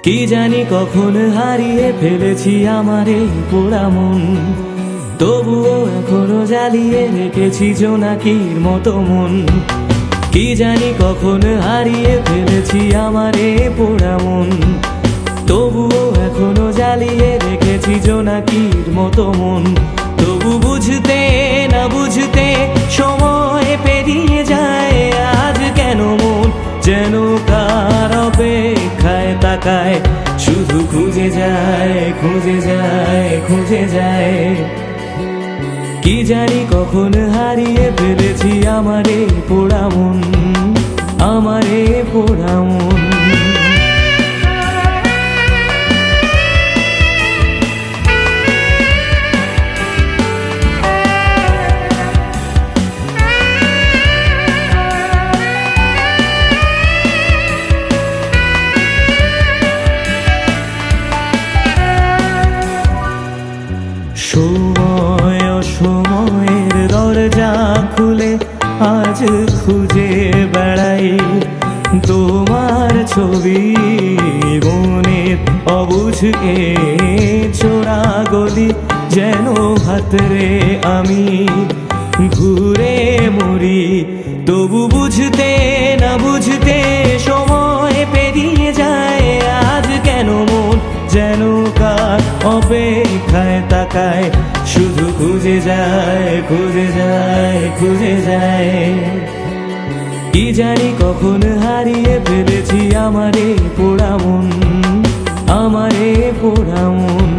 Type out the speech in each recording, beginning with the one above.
কি জানি কখন হারিয়ে ফেলেছি আমার এই পোড়া মন, তবুও এখনো জ্বালিয়ে রেখেছি জোনাকির মতো মন। কি জানি কখন হারিয়ে ফেলেছি আমার এই পোড়া মন, তবুও এখনো জ্বালিয়ে রেখেছি জোনাকির মতো মন। তবু বুঝতে না বুঝতে সময় পেরিয়ে যায়, আজ কেন মন যেন কার অপেক্ষায় তাকায়, শুধু খুঁজে যায় খুঁজে যায় খুঁজে যায়। কি জানি কখন হারিয়ে ফেলেছি আমার এই পোড়া মন, আমার এই পোড়া মন। সময় অসময়ের দরজা খুলে আজ খুঁজে বেড়াই তোমার ছবি, মনের অবুঝকে চোরা গলি যেন হাতরে আমি ঘুরে মরি। তবু বুঝতে না বুঝতে সময় পেরিয়ে যায়, আজ কেন মন যেন কার অপেক্ষায় তাকায়, শুধু খুঁজে যায় খুঁজে যায় খুঁজে যায়। কি জানি কখন হারিয়ে ফেলেছি আমার এই পোড়া মন, আমার এই পোড়া মন।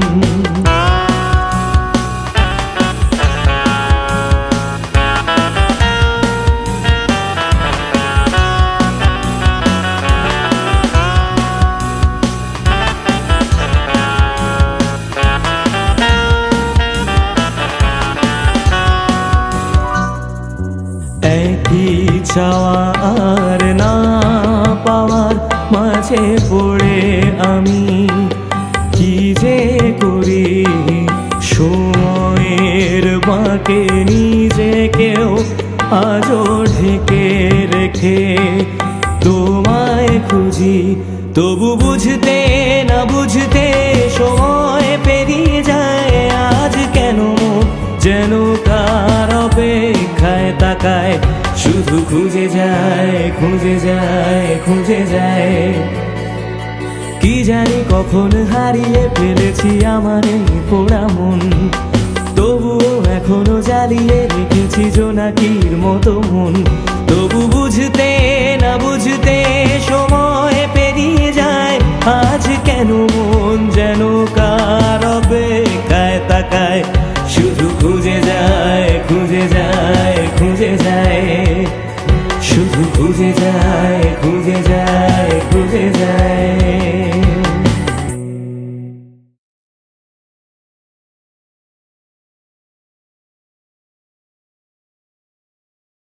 একই চাওয়া আর না পাওয়ার মাঝে পড়ে আমি কি যে করি, সময়ের বাঁকে নিজেকেও আজও ঢেকে রেখে তোমায় খুঁজি। তবু বুঝতে না বুঝতে সময় পেরিয়ে যায়, আজ কেন যেন কার অপেক্ষায় তাকায়, শুধু খুঁজে যায় খুঁজে যায় খুঁজে যায়। কি জানি কখন হারিয়ে ফেলেছি আমার এই পোড়া মন, তবুও এখনো জ্বালিয়ে রেখেছি জোনাকির মতো মন। তবু বুঝতে না বুঝতে সময় পেরিয়ে যায়, আজ কেন মন যেন কার অপেক্ষায় তাকায়, শুধু খুঁজে যায় খুঁজে যায় খুঁজে যায়, শুধু খুঁজে যায় খুঁজে